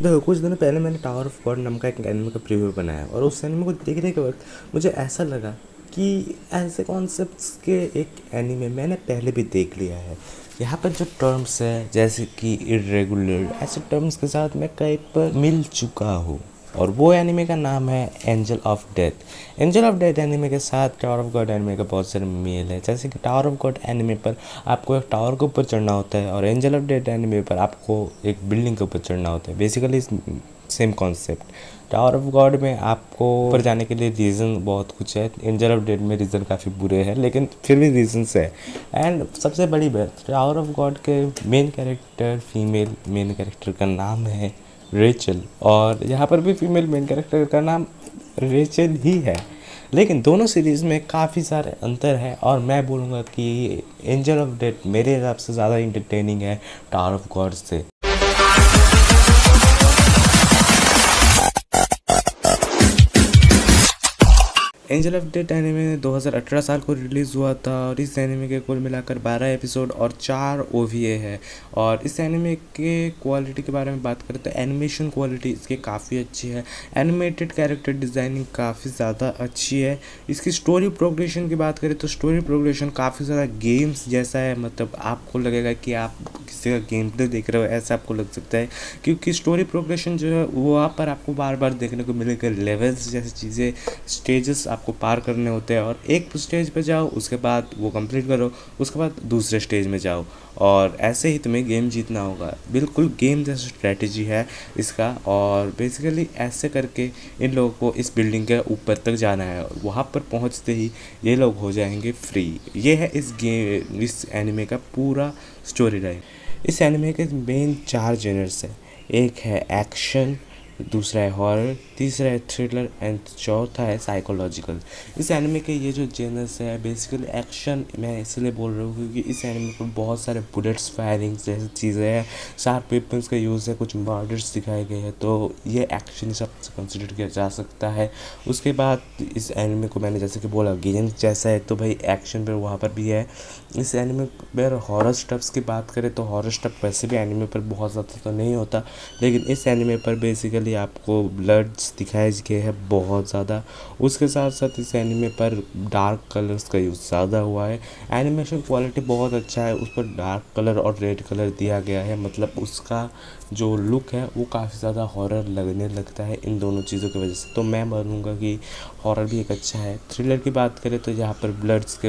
देखो, कुछ दिनों पहले मैंने टावर ऑफ गॉड नाम का एक एनिमे का प्रीव्यू बनाया और उस एनिमे को देखने के वक्त मुझे ऐसा लगा कि ऐसे कॉन्सेप्ट्स के एक एनिमे मैंने पहले भी देख लिया है। यहाँ पर जो टर्म्स है जैसे कि इरेगुलर, ऐसे टर्म्स के साथ मैं कहीं पर मिल चुका हूँ और वो एनिमे का नाम है angel of death. Angel of death anime के साथ टावर ऑफ गॉड एनिमे का बहुत सारे मेल है। जैसे कि टावर ऑफ गॉड एनिमे पर आपको एक टावर के ऊपर चढ़ना होता है और एंजल ऑफ डेथ एनिमे पर आपको एक बिल्डिंग के ऊपर चढ़ना होता है। Basically same concept. Tower of God में आपको ऊपर जाने के लिए रीज़न बहुत कुछ है, एंजल ऑफ डेथ में रीज़न काफ़ी बुरे हैं लेकिन फिर भी रीजंस है। एंड सबसे बड़ी बात, टावर ऑफ गॉड के main character, female main character का नाम है रेचल और यहाँ पर भी फीमेल मेन कैरेक्टर का नाम रेचल ही है। लेकिन दोनों सीरीज़ में काफ़ी सारे अंतर है और मैं बोलूँगा कि एंजल ऑफ डेथ मेरे हिसाब से ज़्यादा इंटरटेनिंग है टावर ऑफ गॉड से। एंजल ऑफ डेथ एनिमे 2018 साल को रिलीज़ हुआ था और इस एनिमे के कुल मिलाकर 12 एपिसोड और 4 ओवीए है। और इस एनिमे के क्वालिटी के बारे में बात करें तो एनिमेशन क्वालिटी इसकी काफ़ी अच्छी है, एनिमेटेड कैरेक्टर डिज़ाइनिंग काफ़ी ज़्यादा अच्छी है। इसकी स्टोरी प्रोग्रेशन की बात करें तो स्टोरी प्रोग्रेशन काफ़ी ज़्यादा गेम्स जैसा है, मतलब आपको लगेगा कि आप किसी का गेम प्ले देख रहे हो ऐसा आपको लग सकता है, क्योंकि स्टोरी प्रोग्रेशन जो है वहाँ पर आपको बार बार देखने को मिलेगा। लेवल्स जैसी चीज़ें, स्टेजेस आपको पार करने होते हैं और एक स्टेज पे जाओ उसके बाद वो कंप्लीट करो, उसके बाद दूसरे स्टेज में जाओ और ऐसे ही तुम्हें गेम जीतना होगा। बिल्कुल गेम जैसा स्ट्रेटजी है इसका और बेसिकली ऐसे करके इन लोगों को इस बिल्डिंग के ऊपर तक जाना है और वहाँ पर पहुँचते ही ये लोग हो जाएंगे फ्री। ये है इस एनिमे का पूरा स्टोरी लाइन। इस एनिमे के मेन 4 जेनर्स हैं। एक है एक्शन, दूसरा है हॉरर, तीसरा है थ्रिलर एंड चौथा है साइकोलॉजिकल। इस एनिमे के ये जो जेनर्स है बेसिकली एक्शन मैं इसलिए बोल रहा हूँ क्योंकि इस एनिमे पर बहुत सारे बुलेट्स फायरिंग्स जैसी चीज़ें हैं, शार्प वेपन्स का यूज़ है, कुछ मर्डर्स दिखाए गए हैं, तो ये एक्शन हिसाब से कंसिडर किया जा सकता है। उसके बाद इस एनिमे को मैंने जैसे कि बोला गेम्स जैसा है तो भाई एक्शन पर वहाँ पर भी है। इस एनिमे पर हॉरर स्टफ्स की बात करें तो हॉरर स्टफ वैसे भी एनिमे पर बहुत ज़्यादा तो नहीं होता, लेकिन इस एनिमे पर बेसिकली आपको ब्लड्स दिखाए गए हैं बहुत ज़्यादा। उसके साथ साथ इस एनिमे पर डार्क कलर्स का यूज़ ज़्यादा हुआ है। एनिमेशन क्वालिटी बहुत अच्छा है, उस पर डार्क कलर और रेड कलर दिया गया है, मतलब उसका जो लुक है वो काफ़ी ज़्यादा हॉरर लगने लगता है इन दोनों चीज़ों की वजह से। तो मैं मानूंगा कि हॉरर भी एक अच्छा है। थ्रिलर की बात करें तो यहाँ पर ब्लड्स के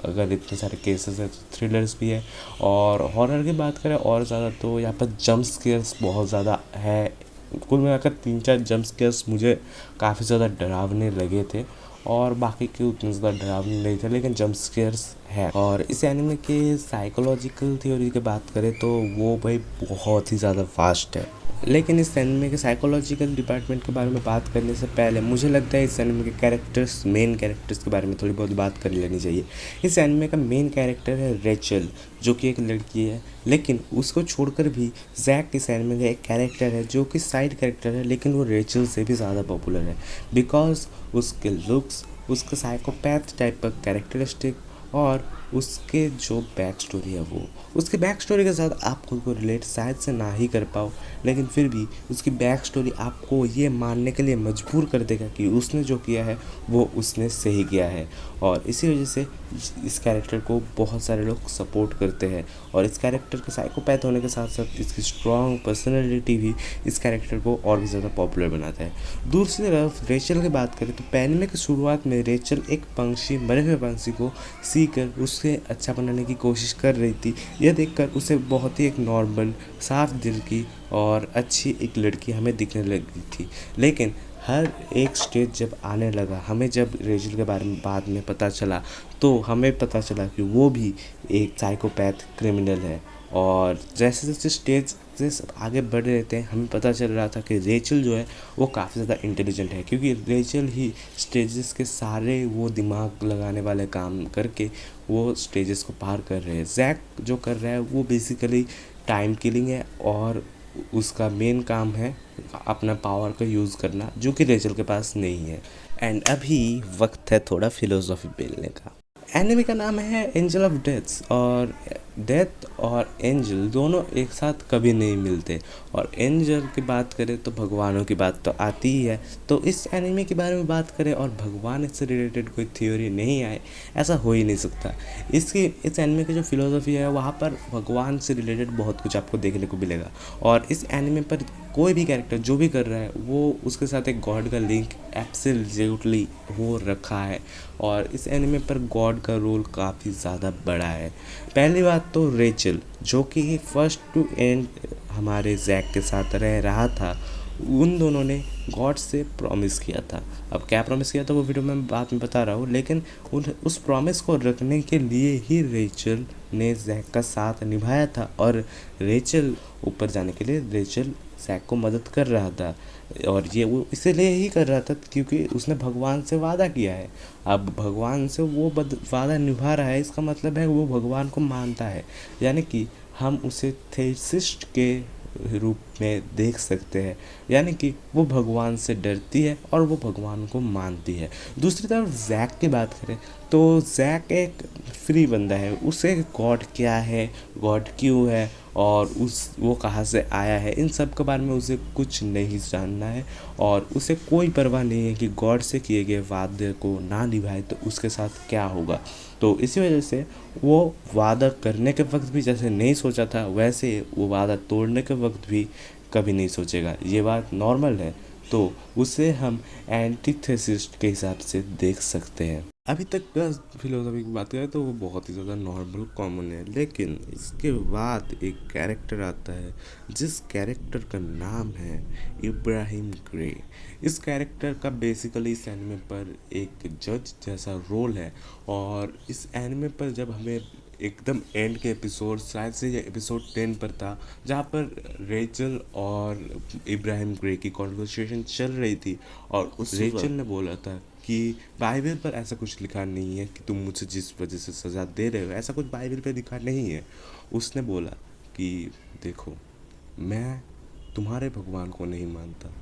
अगर इतने सारे केसेस हैं तो थ्रिलर्स भी है। और हॉरर की बात करें और ज़्यादा तो यहाँ पर जंप स्केयर्स बहुत ज़्यादा है। कुल मिलाकर 3-4 जंप स्केयर्स मुझे काफ़ी ज़्यादा डरावने लगे थे और बाकी के उतने ज़्यादा डरावने नहीं थे, लेकिन जंप स्केयर्स है। और इस एनिमे के साइकोलॉजिकल थ्योरी की बात करें तो वो भाई बहुत ही ज़्यादा फास्ट है। लेकिन इस एनिमे के साइकोलॉजिकल डिपार्टमेंट के बारे में बात करने से पहले मुझे लगता है इस एनिमे के कैरेक्टर्स, मेन कैरेक्टर्स के बारे में थोड़ी बहुत बात कर लेनी चाहिए। इस एनिमे का मेन कैरेक्टर है रेचल, जो कि एक लड़की है, लेकिन उसको छोड़कर भी जैक इस एनिमे का एक कैरेक्टर है जो कि साइड कैरेक्टर है, लेकिन वो रेचल से भी ज़्यादा पॉपुलर है बिकॉज उसके लुक्स, उसका साइकोपैथ टाइप का कैरेक्टरिस्टिक और उसके जो बैक स्टोरी है वो, उसके बैक स्टोरी के साथ आप खुद को रिलेट शायद से ना ही कर पाओ, लेकिन फिर भी उसकी बैक स्टोरी आपको ये मानने के लिए मजबूर कर देगा कि उसने जो किया है वो उसने सही किया है। और इसी वजह से इस कैरेक्टर को बहुत सारे लोग सपोर्ट करते हैं और इस कैरेक्टर के साइकोपैथ होने के साथ साथ इसकी स्ट्रॉन्ग पर्सनैलिटी भी इस कैरेक्टर को और भी ज़्यादा पॉपुलर बनाता है। दूसरी तरफ रेचल की बात करें तो एनिमे की शुरुआत में रेचल एक पंछी, मरे हुए पंछी को सीकर उसे अच्छा बनाने की कोशिश कर रही थी। यह देखकर उसे बहुत ही एक नॉर्मल, साफ दिल की और अच्छी एक लड़की हमें दिखने लगी थी। लेकिन हर एक स्टेज जब आने लगा, हमें जब रेचल के बारे में बाद में पता चला तो हमें पता चला कि वो भी एक साइकोपैथ क्रिमिनल है। और जैसे जैसे स्टेज से आगे बढ़ रहे थे हमें पता चल रहा था कि रेचल जो है वो काफ़ी ज़्यादा इंटेलिजेंट है, क्योंकि रेचल ही स्टेजेस के सारे वो दिमाग लगाने वाले काम करके वो स्टेजेस को पार कर रहे हैं। जैक जो कर रहा है वो बेसिकली टाइम किलिंग है और उसका मेन काम है अपना पावर का यूज़ करना, जो कि रेचल के पास नहीं है। एंड अभी वक्त है थोड़ा फिलोसॉफी बेलने का। एनिमे का नाम है एंजल ऑफ डेथ्स, और डेथ और एंजल दोनों एक साथ कभी नहीं मिलते। और एंजल की बात करें तो भगवानों की बात तो आती ही है। तो इस एनिमे के बारे में बात करें और भगवान इससे रिलेटेड कोई थ्योरी नहीं आए, ऐसा हो ही नहीं सकता। इस एनिमे की जो फिलोसफी है वहाँ पर भगवान से रिलेटेड बहुत कुछ आपको देखने को मिलेगा। और इस एनिमे पर कोई भी कैरेक्टर जो भी कर रहा है वो उसके साथ एक गॉड का लिंक एब्सोल्युटली हो रखा है। और इस एनिमे पर गॉड का रोल काफ़ी ज़्यादा बड़ा है। पहली बात तो रेचल, जो कि फर्स्ट टू एंड हमारे जैक के साथ रह रहा था, उन दोनों ने गॉड से प्रॉमिस किया था। अब क्या प्रॉमिस किया था वो वीडियो में बाद में बता रहा हूँ, लेकिन उस प्रॉमिस को रखने के लिए ही रेचल ने जैक का साथ निभाया था। और रेचल ऊपर जाने के लिए रेचल जैक को मदद कर रहा था, और ये वो इसीलिए ही कर रहा था क्योंकि उसने भगवान से वादा किया है। अब भगवान से वो वादा निभा रहा है, इसका मतलब है वो भगवान को मानता है। यानी कि हम उसे थेसिस्ट के रूप में देख सकते हैं, यानी कि वो भगवान से डरती है और वो भगवान को मानती है। दूसरी तरफ जैक की बात करें तो जैक एक फ्री बंदा है, उसे गॉड क्या है, गॉड क्यों है, और वो कहाँ से आया है, इन सब के बारे में उसे कुछ नहीं जानना है। और उसे कोई परवाह नहीं है कि गॉड से किए गए वादे को ना निभाए तो उसके साथ क्या होगा। तो इसी वजह से वो वादा करने के वक्त भी जैसे नहीं सोचा था, वैसे वो वादा तोड़ने के वक्त भी कभी नहीं सोचेगा। ये बात नॉर्मल है, तो उसे हम एंटीथेसिस्ट के हिसाब से देख सकते हैं। अभी तक का फिलोसफी की बात करें तो वो बहुत ही ज़्यादा नॉर्मल कॉमन है, लेकिन इसके बाद एक कैरेक्टर आता है जिस कैरेक्टर का नाम है इब्राहिम ग्रे। इस कैरेक्टर का बेसिकली इस एनिमे पर एक जज जैसा रोल है। और इस एनिमे पर जब हमें एकदम एंड के एपिसोड, शायद से ये एपिसोड 10 पर था, जहाँ पर रेचल और इब्राहिम ग्रे की कॉन्वर्सेशन चल रही थी, और उस रेचल ने बोला था कि बाइबल पर ऐसा कुछ लिखा नहीं है कि तुम मुझे जिस वजह से सज़ा दे रहे हो, ऐसा कुछ बाइबल पर लिखा नहीं है। उसने बोला कि देखो, मैं तुम्हारे भगवान को नहीं मानता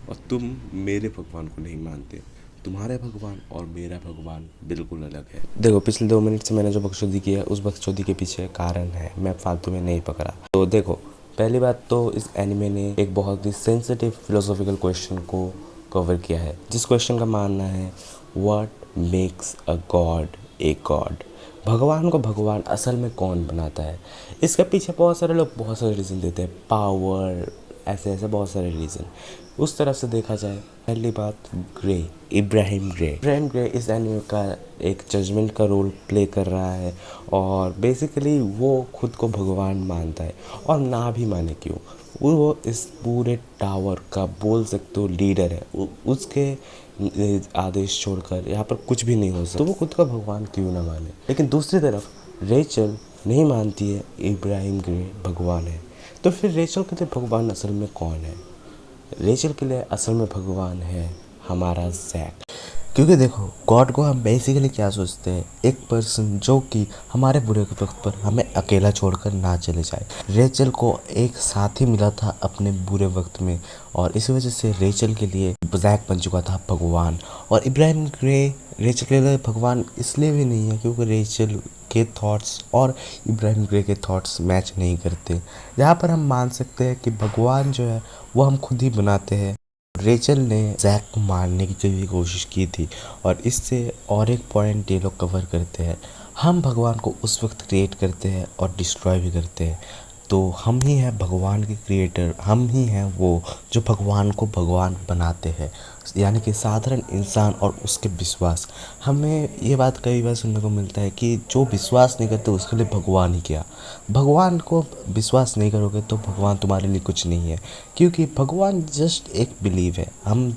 और तुम मेरे भगवान को नहीं मानते। तुम्हारे भगवान और मेरा भगवान बिल्कुल अलग है। देखो, पिछले 2 मिनट से मैंने जो बकचोदी की है उस बकचोदी के पीछे कारण है, मैं फालतू में नहीं पकड़ा। तो देखो, पहली बात तो इस एनिमे ने एक बहुत ही सेंसिटिव फिलोसॉफिकल क्वेश्चन को कवर किया है, जिस क्वेश्चन का मानना है what makes a God a god. भगवान को भगवान असल में कौन बनाता है। इसके पीछे बहुत सारे लोग बहुत सारे रीज़न देते हैं, पावर, ऐसे ऐसे बहुत सारे रीज़न। उस तरफ से देखा जाए, पहली बात इब्राहिम ग्रे इस एनिमे का एक जजमेंट का रोल प्ले कर रहा है। और बेसिकली वो खुद को भगवान मानता है, और ना भी माने क्यों, वो इस पूरे टावर का बोल सकते हो लीडर है। उसके आदेश छोड़कर यहाँ पर कुछ भी नहीं हो सकता, तो वो खुद का भगवान क्यों ना माने। लेकिन दूसरी तरफ रेचल नहीं मानती है इब्राहिम ग्रे भगवान है। तो फिर रेचल के लिए भगवान असल में कौन है? रेचल के लिए असल में भगवान है हमारा जैक। क्योंकि देखो, गॉड को हम बेसिकली क्या सोचते हैं, एक पर्सन जो कि हमारे बुरे वक्त पर हमें अकेला छोड़कर ना चले जाए। रेचल को एक साथी मिला था अपने बुरे वक्त में, और इसी वजह से रेचल के लिए जैक बन चुका था भगवान। और इब्राहिम ग्रे रेचल के लिए भगवान इसलिए भी नहीं है क्योंकि रेचल के थॉट्स और इब्राहिम ग्रे के थॉट्स मैच नहीं करते। यहाँ पर हम मान सकते हैं कि भगवान जो है वो हम खुद ही बनाते हैं। रेचल ने जैक को मारने की भी कोशिश की थी, और इससे और एक पॉइंट ये लोग कवर करते हैं, हम भगवान को उस वक्त क्रिएट करते हैं और डिस्ट्रॉय भी करते हैं। तो हम ही हैं भगवान के क्रिएटर, हम ही हैं वो जो भगवान को भगवान बनाते हैं, यानी कि साधारण इंसान और उसके विश्वास। हमें ये बात कई बार सुनने को मिलता है कि जो विश्वास नहीं करते उसके लिए भगवान ही क्या। भगवान को विश्वास नहीं करोगे तो भगवान तुम्हारे लिए कुछ नहीं है, क्योंकि भगवान जस्ट एक बिलीव है।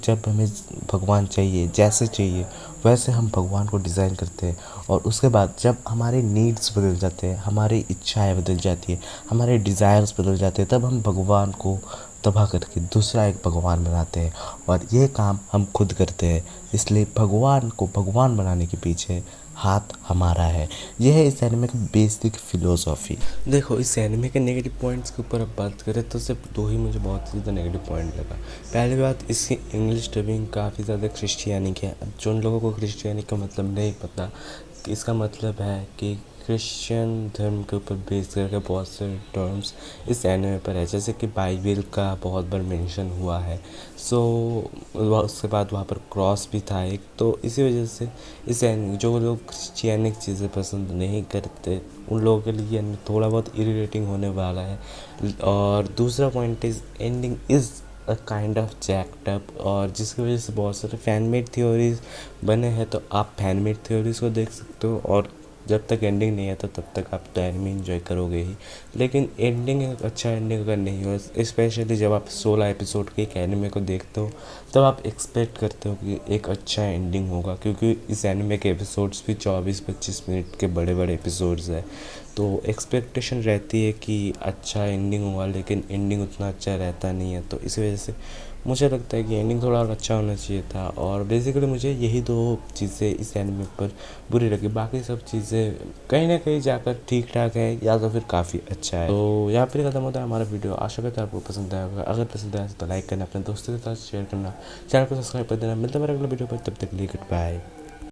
जब हमें भगवान चाहिए, जैसे चाहिए वैसे हम भगवान को डिज़ाइन करते हैं, और उसके बाद जब हमारे नीड्स बदल जाते हैं, हमारी इच्छाएं बदल जाती है, हमारे डिज़ायर्स बदल जाते हैं, तब हम भगवान को तबाह करके दूसरा एक भगवान बनाते हैं, और ये काम हम खुद करते हैं। इसलिए भगवान को भगवान बनाने के पीछे हाथ हमारा है। यह है इस एनिमे की बेसिक फिलोसॉफी। देखो, इस एनिमे के नेगेटिव पॉइंट्स के ऊपर अब बात करें तो सिर्फ 2 ही मुझे बहुत ज़्यादा नेगेटिव पॉइंट लगा। पहली बात, इसकी इंग्लिश डबिंग काफ़ी ज़्यादा क्रिश्चियनी की है। अब जिन लोगों को क्रिश्चियनी का मतलब नहीं पता, इसका मतलब है कि क्रिश्चियन धर्म के ऊपर बेस करके बहुत से टर्म्स इस एनिमे पर है, जैसे कि बाइबल का बहुत बार मेंशन हुआ है। सो उसके बाद वहाँ पर क्रॉस भी था एक, तो इसी वजह से इस एनिमे जो लोग क्रिश्चियनिक चीज़ें पसंद नहीं करते उन लोगों के लिए एनिमे थोड़ा बहुत इरिटेटिंग होने वाला है। और दूसरा point is ending is a kind of jacked up, और जिसकी वजह से बहुत सारे फैन मेड थ्योरीज बने हैं, तो आप फैन मेड थ्योरीज को देख सकते हो। और जब तक एंडिंग नहीं आता तब तक आप तो एनिमे एंजॉय करोगे ही, लेकिन एंडिंग एक अच्छा एंडिंग अगर नहीं हो, स्पेशली जब आप 16 एपिसोड के एक एनिमे को देखते हो तब आप एक्सपेक्ट करते हो कि एक अच्छा एंडिंग होगा, क्योंकि इस एनिमे के एपिसोड्स भी 24-25 मिनट के बड़े बड़े एपिसोड्स हैं। तो एक्सपेक्टेशन रहती है कि अच्छा एंडिंग हुआ, लेकिन एंडिंग उतना अच्छा रहता नहीं है। तो इस वजह से मुझे लगता है कि एंडिंग थोड़ा और अच्छा होना चाहिए था। और बेसिकली मुझे यही दो चीज़ें इस एनिमे पर बुरी लगी, बाकी सब चीज़ें कहीं ना कहीं जाकर ठीक ठाक है या तो फिर काफ़ी अच्छा है। तो यहाँ पर ख़त्म होता है हमारा वीडियो। आशा करता है आपको पसंद आएगा। अगर पसंद आया तो लाइक करना, अपने दोस्तों के साथ शेयर करना, चैनल को सब्सक्राइब कर देना। मिलता है मेरे अगले वीडियो पर, तब तक के लिए गुड बाय।